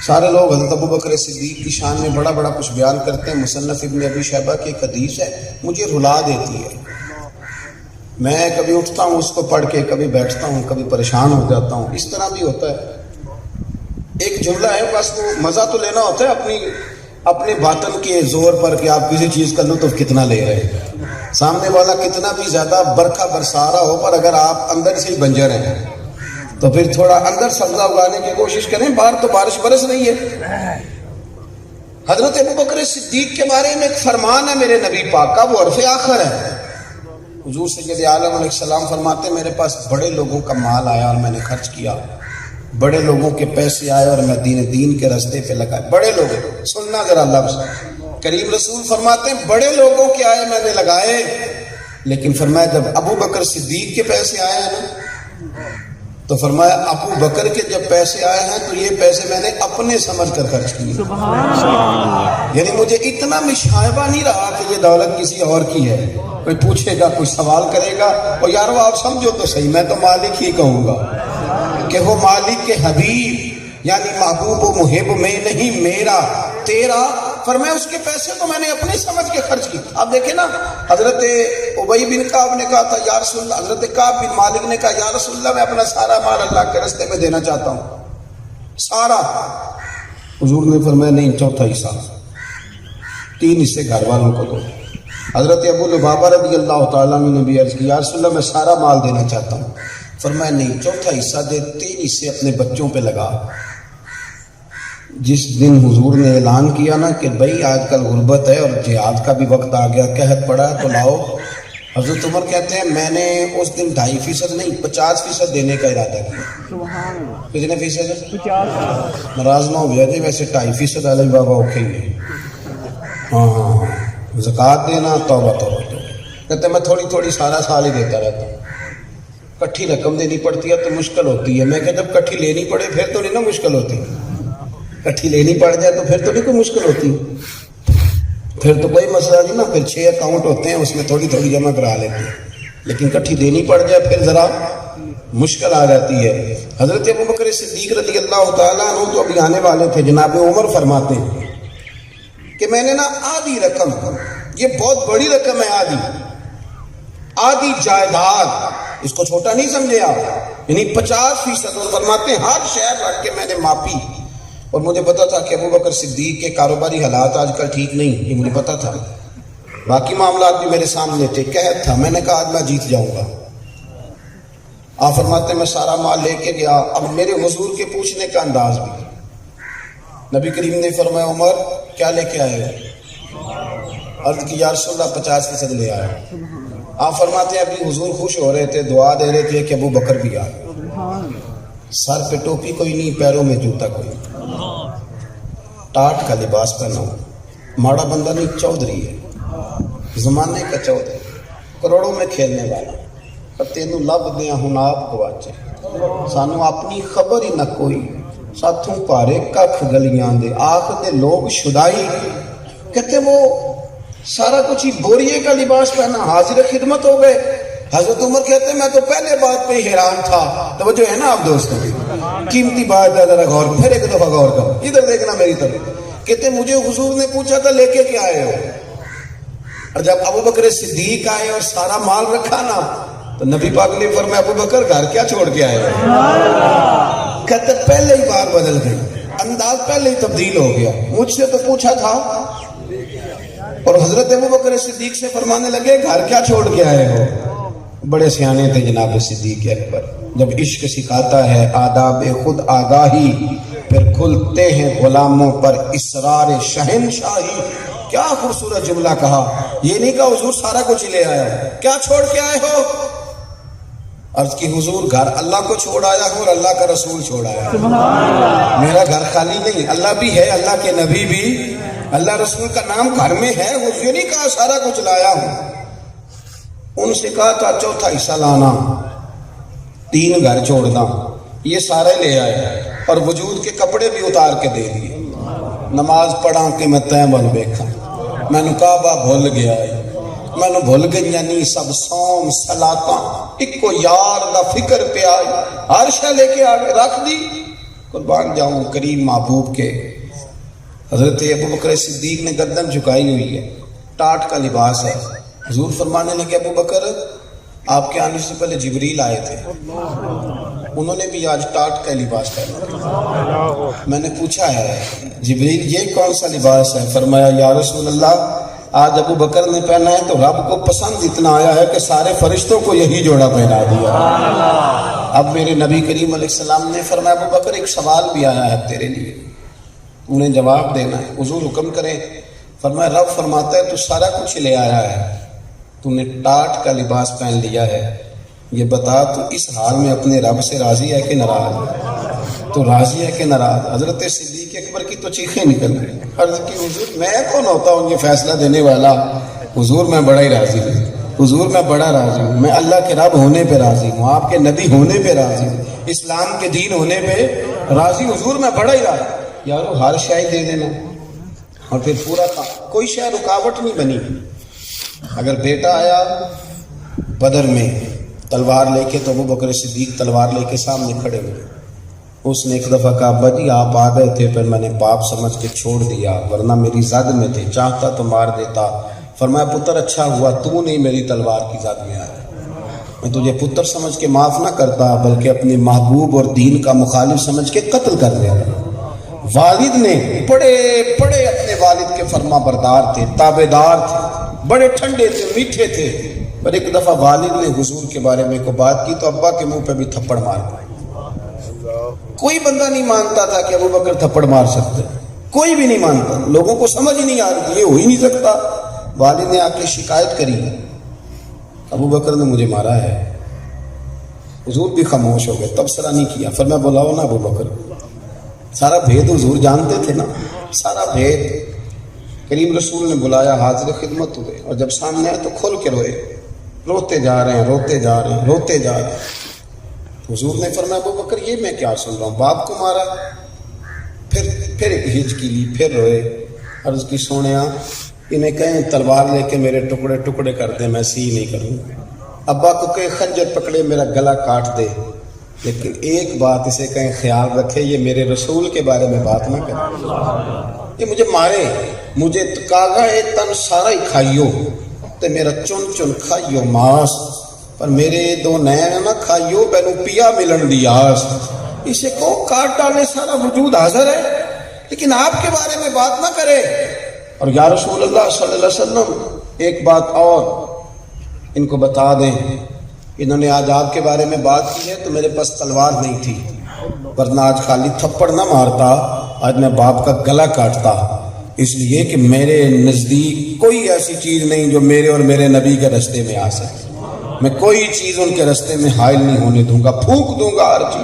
سارے لوگ حضرت ابو بکر صدیق کی شان میں بڑا بڑا کچھ بیان کرتے ہیں. مصنف ابن ابی شیبہ کی ایک حدیث ہے, مجھے رلا دیتی ہے. میں کبھی اٹھتا ہوں اس کو پڑھ کے, کبھی بیٹھتا ہوں, کبھی پریشان ہو جاتا ہوں. اس طرح بھی ہوتا ہے. ایک جملہ ہے, بس وہ مزہ تو لینا ہوتا ہے اپنے باطن کے زور پر کہ آپ کسی چیز کا لطف کتنا لے رہے ہیں. سامنے والا کتنا بھی زیادہ برکھا برسا رہا ہو, پر اگر آپ اندر سے ہی بنجر ہیں تو پھر تھوڑا اندر سبزہ اگانے کی کوشش کریں. باہر تو بارش برس رہی ہے. حضرت ابو بکر صدیق کے بارے میں ایک فرمان ہے میرے نبی پاک کا, وہ عرف آخر ہے. حضور سید عالم علیہ السلام فرماتے ہیں میرے پاس بڑے لوگوں کا مال آیا اور میں نے خرچ کیا, بڑے لوگوں کے پیسے آئے اور میں دین کے راستے پہ لگائے. بڑے لوگ, سننا ذرا لفظ, کریم رسول فرماتے ہیں بڑے لوگوں کے آئے میں نے لگائے, لیکن فرمایا جب ابو بکر صدیق کے پیسے آئے ہیں نا تو فرمایا ابو بکر کے جب پیسے آئے ہیں تو یہ پیسے میں نے اپنے سمجھ کر خرچ کیے. یعنی مجھے اتنا مشائبہ نہیں رہا کہ یہ دولت کسی اور کی ہے. کوئی پوچھے گا, کوئی سوال کرے گا, اور یار وہ آپ سمجھو تو صحیح, میں تو مالک ہی کہوں گا کہ وہ مالک کے حبیب یعنی محبوب و محب میں نہیں میرا تیرا. فرمایا اس کے پیسے تو میں نے اپنے سمجھ کے خرچ کی. آپ دیکھیں نا, حضرت ابی بن کعب نے کہا تھا یا رسول اللہ, حضرت کعب بن مالک نے کہا یا رسول اللہ میں اپنا سارا مال اللہ کے راستے میں دینا چاہتا ہوں, سارا. حضور نے فرمایا نہیں, چوتھا حصہ, 3 حصے گھر والوں کو دو. حضرت ابو لبابہ رضی اللہ تعالیٰ عنہ نے بھی عرض کی یا رسول اللہ میں سارا مال دینا چاہتا ہوں. فرمایا نہیں, چوتھا حصہ دے, 3 حصے اپنے بچوں پہ لگا. جس دن حضور نے اعلان کیا نا کہ بھائی آج کل غربت ہے اور جہاد کا بھی وقت آ گیا, قحط پڑا ہے تو لاؤ, حضرت عمر کہتے ہیں میں نے اس دن 2.5% نہیں 50% دینے کا ارادہ کیا. کتنے فیصد؟ 50. ناراض نہ ہو گیا جی, ویسے 2.5% والے بابا اوکے ہی. ہاں زکوٰۃ دینا توبہ توبہ. کہتے ہیں میں تھوڑی تھوڑی سارا سال ہی دیتا رہتا ہوں, کٹھی رقم دینی پڑتی ہے تو مشکل ہوتی ہے. میں کہ جب کٹھی لینی پڑے پھر تو نہیں نا مشکل ہوتی, کٹھی لینی پڑ جائے تو پھر تو نہیں کوئی مشکل ہوتی, پھر تو کوئی مسئلہ نہیں نا. پھر 6 اکاؤنٹ ہوتے ہیں اس میں تھوڑی تھوڑی جمع کرا لیتے ہیں, لیکن کٹھی دینی پڑ جائے پھر ذرا مشکل آ جاتی ہے. حضرت ابو بکر صدیق رضی اللہ تعالیٰ عنہ جو ابھی آنے والے تھے, جناب عمر فرماتے ہیں کہ میں نے نا آدھی رقم, یہ بہت بڑی رقم ہے, آدھی جائیداد, اس کو چھوٹا نہیں سمجھے آپ, یعنی 50%. اور فرماتے ہیں ہر شہر رکھ کے میں نے ماپی, اور مجھے پتا تھا کہ ابو بکر صدیق کے کاروباری حالات آج کل ٹھیک نہیں, یہ مجھے پتا تھا. باقی معاملات بھی میرے سامنے تھے, قحط تھا. میں نے کہا آج میں جیت جاؤں گا. آپ فرماتے ہیں میں سارا مال لے کے گیا. اب میرے حضور کے پوچھنے کا انداز بھی, نبی کریم نے فرمایا عمر کیا لے کے آئے ہو؟ عرض کی یا رسول اللہ 50% لے آئے. آپ فرماتے ہیں ابھی حضور خوش ہو رہے تھے, دعا دے رہے تھے کہ ابو بکر بھی آئے. سر پہ ٹوپی کوئی نہیں, پیروں میں جوتا کوئی, ٹاٹ کا لباس پہنا ہو, ماڑا بندہ نہیں, چودھری ہے, زمانے کا چودھری, کروڑوں میں کھیلنے والا. پر تینوں لب دیا ہوں آپ گواچے, سانو اپنی خبر ہی نہ کوئی, ساتھوں پارے ککھ گلیاں دے, آخ دے لوگ شدائی. کہتے وہ سارا کچھ ہی بوریے کا لباس پہنا, حاضر خدمت ہو گئے. حضرت عمر کہتے ہیں میں تو پہلے بات پہ حیران تھا. توجہ ہے نا آپ دوستوں, قیمتی بات ہے, ذرا غور, پھر ایک دفعہ غور کرو, ادھر دیکھنا میری طرف. کہتے مجھے حضور نے پوچھا تھا لے کے کیا آئے ہو, اور جب ابو بکر صدیق آئے اور سارا مال رکھا نا تو نبی پاک نے فرمایا ابو بکر گھر کیا چھوڑ کے آئے ہو؟ کہتے پہلے ہی بات بدل گئی, انداز پہلے ہی تبدیل ہو گیا. مجھ سے تو پوچھا تھا, اور حضرت ابو بکر صدیق سے فرمانے لگے گھر کیا چھوڑ کے آئے ہو. بڑے سیانے تھے جناب صدیق اکبر. جب عشق سکھاتا ہے آداب خود آگاہی, پھر کھلتے ہیں غلاموں پر اسرار شہنشاہی. کیا خوبصورت جملہ کہا, یہ نہیں کہا حضور سارا کچھ لے آیا, کیا چھوڑ کے آئے ہو. عرض کی حضور گھر اللہ کو چھوڑ آیا ہوں اور اللہ کا رسول چھوڑ آیا. میرا گھر خالی نہیں, اللہ بھی ہے, اللہ کے نبی بھی, اللہ رسول کا نام گھر میں ہے. حضور یہ نہیں کہا سارا کچھ لایا ہوں. ان سے کہا تھا چوتھا حصہ لانا, 3 گھر چھوڑنا, یہ سارے لے آئے, اور وجود کے کپڑے بھی اتار کے دے دیے. نماز پڑھا کہ میں تیمن بیکھا, میں نے کعبہ بھول گیا, میں نے بھول گئی نہیں سب سوم سلاتاں, ایک کو یار دا فکر پہ آئی, ہر شے لے کے آگے رکھ دی. قربان جاؤں کریم محبوب کے۔ حضرت ابو بکر صدیق نے گردن جھکائی ہوئی ہے، ٹاٹ کا لباس ہے۔ حضور فرمانے لگے ابو بکر آپ کے آنے سے پہلے جبریل آئے تھے، انہوں نے بھی آج ٹاٹ کا لباس پہنا۔ میں نے پوچھا ہے جبریل یہ کون سا لباس ہے؟ فرمایا یا رسول اللہ آج ابو بکر نے پہنا ہے تو رب کو پسند اتنا آیا ہے کہ سارے فرشتوں کو یہی جوڑا پہنا دیا۔ اب میرے نبی کریم علیہ السلام نے فرمایا ابو بکر ایک سوال بھی آیا ہے تیرے لیے، انہیں جواب دینا ہے۔ حضور حکم کریں۔ فرمایا رب فرماتا ہے تو سارا کچھ لے آیا ہے، تو نے ٹاٹ کا لباس پہن لیا ہے، یہ بتا تو اس حال میں اپنے رب سے راضی ہے کہ ناراض ہے؟ تو راضی ہے کہ ناراض؟ حضرت صدیق اکبر کی تو چیخیں نکل گئی، عرض کی حضور میں کون ہوتا ہوں یہ فیصلہ دینے والا؟ حضور میں بڑا ہی راضی ہوں، حضور میں بڑا راضی ہوں، میں اللہ کے رب ہونے پہ راضی ہوں، آپ کے نبی ہونے پہ راضی ہوں، اسلام کے دین ہونے پہ راضی، حضور میں بڑا ہی راضی۔ یارو ہر شے دے دینا اور پھر پورا کوئی شے رکاوٹ نہیں بنی۔ اگر بیٹا آیا بدر میں تلوار لے کے تو ابو بکر صدیق تلوار لے کے سامنے کھڑے ہوئے، اس نے ایک دفعہ کہا ابا جی آپ آ گئے تھے پھر میں نے پاپ سمجھ کے چھوڑ دیا، ورنہ میری زد میں تھے، چاہتا تو مار دیتا۔ فرمایا پتر اچھا ہوا تو نہیں میری تلوار کی زد میں آیا، میں تجھے پتر سمجھ کے معاف نہ کرتا بلکہ اپنے محبوب اور دین کا مخالف سمجھ کے قتل کر دیتا۔ والد نے بڑے بڑے اپنے والد کے فرما بردار تھے، تابع دار تھے، بڑے ٹھنڈے تھے، میٹھے تھے، پر ایک دفعہ والد نے حضور کے بارے میں کو بات کی تو ابا کے منہ پہ بھی تھپڑ مار پائے۔ کوئی بندہ نہیں مانتا تھا کہ ابو بکر تھپڑ مار سکتے، کوئی بھی نہیں مانتا، لوگوں کو سمجھ ہی نہیں آ رہی یہ ہو ہی نہیں سکتا۔ والد نے آ کے شکایت کری ابو بکر نے مجھے مارا ہے، حضور بھی خاموش ہو گئے، تبصرہ نہیں کیا۔ فرمایا بلاؤ نا ابو بکر، سارا بھید حضور جانتے تھے نا، سارا بھید۔ کریم رسول نے بلایا، حاضر خدمت ہوئے، اور جب سامنے آئے تو کھل کے روئے، روتے جا رہے ہیں روتے جا رہے ہیں روتے جا رہے ہیں۔ حضور نے فرمایا ابو بکر یہ میں کیا سن رہا ہوں، باپ کو مارا؟ پھر ایک ہچکی لی، پھر روئے، عرض کی سونیا انہیں کہیں تلوار لے کے میرے ٹکڑے ٹکڑے کر دے، میں سی نہیں کروں، ابا کو کہیں خنجر پکڑے میرا گلا کاٹ دے، لیکن ایک بات اسے کہیں خیال رکھے یہ میرے رسول کے بارے میں بات نہ کرے، یہ مجھے مارے، مجھے کاغا اے تن سارا ہی کھائیو تے میرا چن چن کھائیو ماس، پر میرے دو نین نہ کھائیو بینو پیا ملن دی آس۔ اسے کو کاٹ ڈالے سارا وجود حاضر ہے لیکن آپ کے بارے میں بات نہ کرے۔ اور یا رسول اللہ صلی اللہ علیہ وسلم ایک بات اور ان کو بتا دیں، انہوں نے آج آپ کے بارے میں بات کی ہے تو میرے پاس تلوار نہیں تھی، ورنہ آج خالی تھپڑ نہ مارتا، آج میں باپ کا گلا کاٹتا، اس لیے کہ میرے نزدیک کوئی ایسی چیز نہیں جو میرے اور میرے نبی کے رستے میں آ سکے، میں کوئی چیز ان کے رستے میں حائل نہیں ہونے دوں گا، پھونک دوں گا ہر چیز۔